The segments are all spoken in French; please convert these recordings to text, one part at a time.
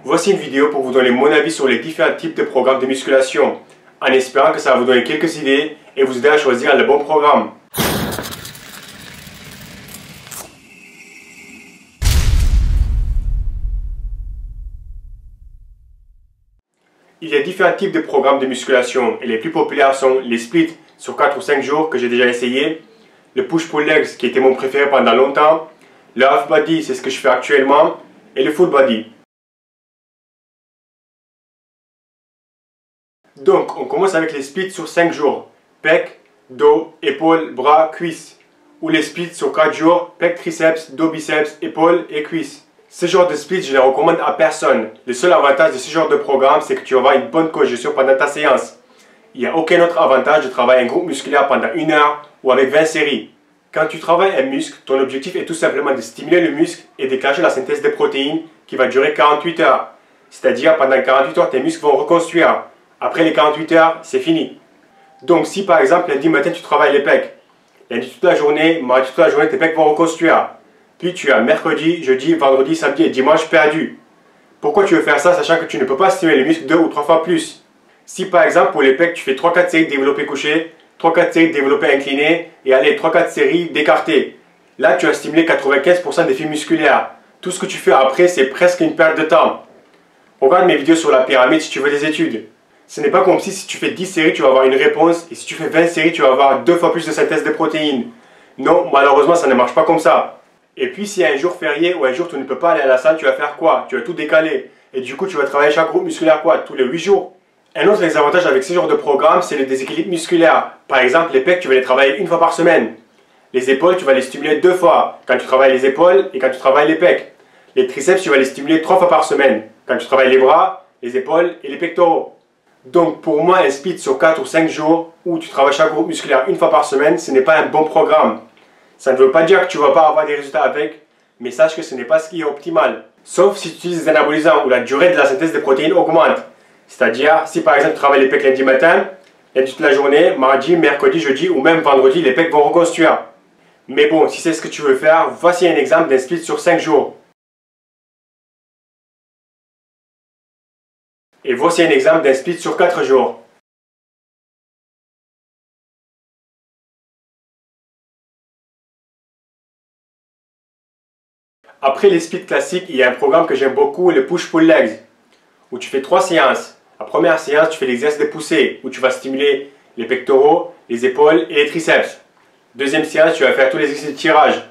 Voici une vidéo pour vous donner mon avis sur les différents types de programmes de musculation, en espérant que ça va vous donner quelques idées et vous aider à choisir le bon programme. Il y a différents types de programmes de musculation et les plus populaires sont les splits sur 4 ou 5 jours que j'ai déjà essayé, le push-pull legs qui était mon préféré pendant longtemps, le half body c'est ce que je fais actuellement et le full body. Donc on commence avec les splits sur 5 jours, pec, dos, épaules, bras, cuisses, ou les splits sur 4 jours, pec, triceps, dos, biceps, épaules et cuisses. Ce genre de split, je les recommande à personne. Le seul avantage de ce genre de programme, c'est que tu vas avoir une bonne cohésion pendant ta séance. Il n'y a aucun autre avantage de travailler un groupe musculaire pendant 1 heure ou avec 20 séries. Quand tu travailles un muscle, ton objectif est tout simplement de stimuler le muscle et déclencher la synthèse des protéines qui va durer 48 heures. C'est-à-dire, pendant 48 heures, tes muscles vont reconstruire. Après les 48 heures, c'est fini. Donc si par exemple, lundi matin, tu travailles les pecs, lundi toute la journée, mardi toute la journée, tes pecs vont reconstruire. Puis tu as mercredi, jeudi, vendredi, samedi et dimanche perdu. Pourquoi tu veux faire ça sachant que tu ne peux pas stimuler les muscles 2 ou 3 fois plus? Si par exemple pour les pecs tu fais 3-4 séries de développé couché, 3-4 séries de développé incliné et allez 3-4 séries d'écarté. Là tu as stimulé 95% des fibres musculaires. Tout ce que tu fais après c'est presque une perte de temps. Regarde mes vidéos sur la pyramide si tu veux des études. Ce n'est pas comme si tu fais 10 séries tu vas avoir une réponse et si tu fais 20 séries tu vas avoir 2 fois plus de synthèse de protéines. Non, malheureusement ça ne marche pas comme ça. Et puis s'il y a un jour férié ou un jour tu ne peux pas aller à la salle, tu vas faire quoi? Tu vas tout décaler. Et du coup tu vas travailler chaque groupe musculaire quoi? Tous les 8 jours. Un autre désavantage avec ce genre de programme, c'est le déséquilibre musculaire. Par exemple, les pecs, tu vas les travailler 1 fois par semaine. Les épaules, tu vas les stimuler 2 fois, quand tu travailles les épaules et quand tu travailles les pecs. Les triceps, tu vas les stimuler 3 fois par semaine, quand tu travailles les bras, les épaules et les pectoraux. Donc pour moi, un split sur 4 ou 5 jours, où tu travailles chaque groupe musculaire 1 fois par semaine, ce n'est pas un bon programme. Ça ne veut pas dire que tu ne vas pas avoir des résultats avec, mais sache que ce n'est pas ce qui est optimal. Sauf si tu utilises des anabolisants où la durée de la synthèse des protéines augmente. C'est-à-dire, si par exemple tu travailles les pecs lundi matin, lundi toute la journée, mardi, mercredi, jeudi ou même vendredi, les pecs vont reconstruire. Mais bon, si c'est ce que tu veux faire, voici un exemple d'un split sur 5 jours. Et voici un exemple d'un split sur 4 jours. Après les splits classiques, il y a un programme que j'aime beaucoup, le push-pull legs, où tu fais 3 séances. La première séance, tu fais l'exercice de poussée, où tu vas stimuler les pectoraux, les épaules et les triceps. Deuxième séance, tu vas faire tous les exercices de tirage,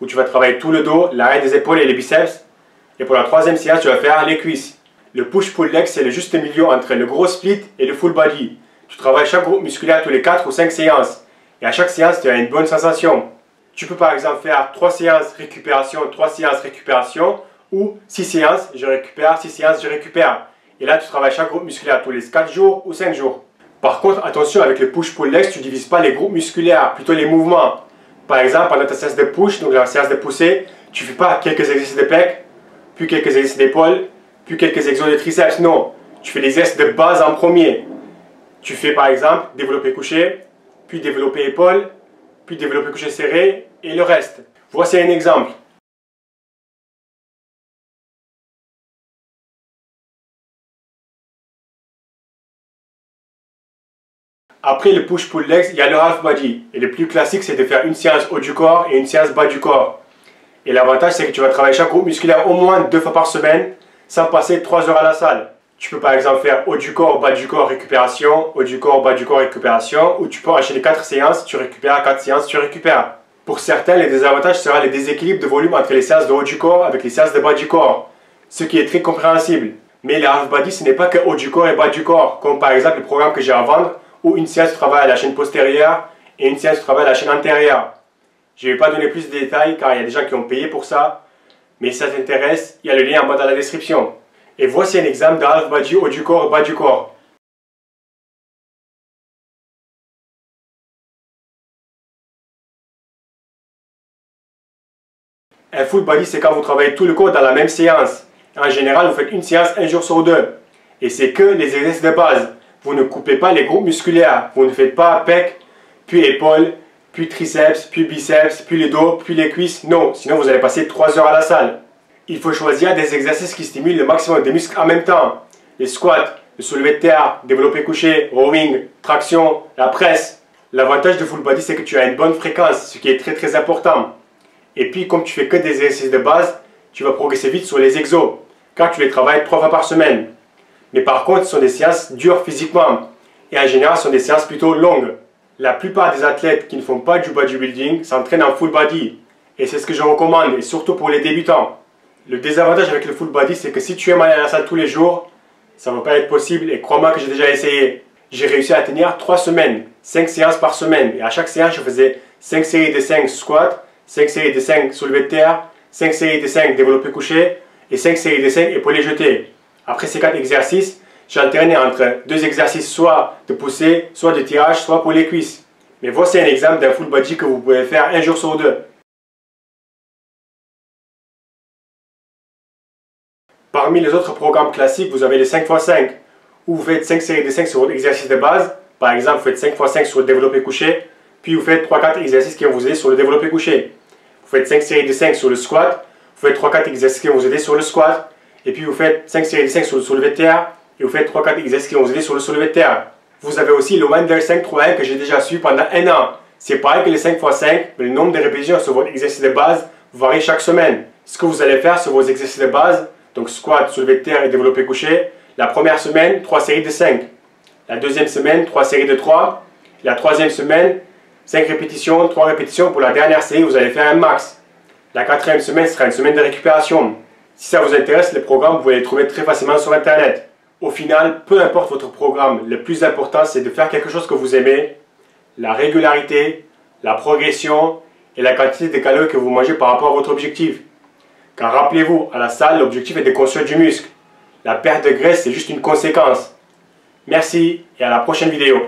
où tu vas travailler tout le dos, l'arrière des épaules et les biceps. Et pour la troisième séance, tu vas faire les cuisses. Le push-pull legs, c'est le juste milieu entre le gros split et le full body. Tu travailles chaque groupe musculaire tous les 4 ou 5 séances. Et à chaque séance, tu as une bonne sensation. Tu peux par exemple faire 3 séances récupération, 3 séances récupération, ou 6 séances, je récupère, 6 séances, je récupère. Et là, tu travailles chaque groupe musculaire tous les 4 jours ou 5 jours. Par contre, attention, avec le push-pull legs, tu ne divises pas les groupes musculaires, plutôt les mouvements. Par exemple, pendant ta séance de push, donc la séance de poussée, tu ne fais pas quelques exercices de pecs, puis quelques exercices d'épaule, puis quelques exos de triceps. Non, tu fais l'exercice de base en premier. Tu fais par exemple développé couché, puis développé épaule, puis développé couché serré et le reste. Voici un exemple. Après le push-pull legs, il y a le half body. Et le plus classique, c'est de faire une séance haut du corps et une séance bas du corps. Et l'avantage, c'est que tu vas travailler chaque groupe musculaire au moins 2 fois par semaine, sans passer 3 heures à la salle. Tu peux par exemple faire haut du corps, bas du corps, récupération, haut du corps, bas du corps, récupération, ou tu peux enchaîner 4 séances, tu récupères, 4 séances, tu récupères. Pour certains, les désavantages seront les déséquilibres de volume entre les séances de haut du corps avec les séances de bas du corps, ce qui est très compréhensible. Mais le half body, ce n'est pas que haut du corps et bas du corps, comme par exemple le programme que j'ai à vendre, où une séance travaille à la chaîne postérieure et une séance travaille à la chaîne antérieure. Je ne vais pas donner plus de détails car il y a des gens qui ont payé pour ça, mais si ça t'intéresse, il y a le lien en bas dans la description. Et voici un exemple de half body haut du corps, bas du corps. Un full body, c'est quand vous travaillez tout le corps dans la même séance. En général, vous faites une séance un jour sur 2. Et c'est que les exercices de base. Vous ne coupez pas les groupes musculaires. Vous ne faites pas pec, puis épaules, puis triceps, puis biceps, puis les dos, puis les cuisses. Non, sinon vous allez passer 3 heures à la salle. Il faut choisir des exercices qui stimulent le maximum de muscles en même temps. Les squats, le soulevé de terre, développé couché, rowing, traction, la presse. L'avantage de full body, c'est que tu as une bonne fréquence, ce qui est très important. Et puis, comme tu fais que des exercices de base, tu vas progresser vite sur les exos, car tu les travailles 3 fois par semaine. Mais par contre, ce sont des séances dures physiquement, et en général, ce sont des séances plutôt longues. La plupart des athlètes qui ne font pas du bodybuilding s'entraînent en full body, et c'est ce que je recommande, et surtout pour les débutants. Le désavantage avec le full body, c'est que si tu aimes aller à la salle tous les jours, ça ne va pas être possible, et crois-moi que j'ai déjà essayé. J'ai réussi à tenir 3 semaines, 5 séances par semaine, et à chaque séance, je faisais 5 séries de 5 squats, 5 séries de 5 soulevés de terre, 5 séries de 5 développés couchés, et 5 séries de 5 épaulés jetés. Après ces 4 exercices, j'alternais entre 2 exercices soit de poussée, soit de tirage, soit pour les cuisses. Mais voici un exemple d'un full body que vous pouvez faire un jour sur 2. Parmi les autres programmes classiques, vous avez les 5x5, où vous faites 5 séries de 5 sur votre exercice de base. Par exemple, vous faites 5x5 sur le développé couché, puis vous faites 3-4 exercices qui vont vous aider sur le développé couché. Vous faites 5 séries de 5 sur le squat, vous faites 3-4 exercices qui vont vous aider sur le squat, et puis vous faites 5 séries de 5 sur le soulevé de terre, et vous faites 3-4 exercices qui vont vous aider sur le soulevé de terre. Vous avez aussi le Wendell 5-3-1 que j'ai déjà suivi pendant 1 an. C'est pareil que les 5x5, mais le nombre de répétitions sur votre exercice de base varie chaque semaine. Ce que vous allez faire sur vos exercices de base, donc squat, soulevé de terre et développé couché, la première semaine, 3 séries de 5. La deuxième semaine, 3 séries de 3. La troisième semaine, 5 répétitions, 3 répétitions. Pour la dernière série, vous allez faire un max. La quatrième semaine sera une semaine de récupération. Si ça vous intéresse, les programmes, vous pouvez les trouver très facilement sur Internet. Au final, peu importe votre programme, le plus important, c'est de faire quelque chose que vous aimez, la régularité, la progression et la quantité de calories que vous mangez par rapport à votre objectif. Car rappelez-vous, à la salle, l'objectif est de construire du muscle. La perte de graisse, c'est juste une conséquence. Merci et à la prochaine vidéo.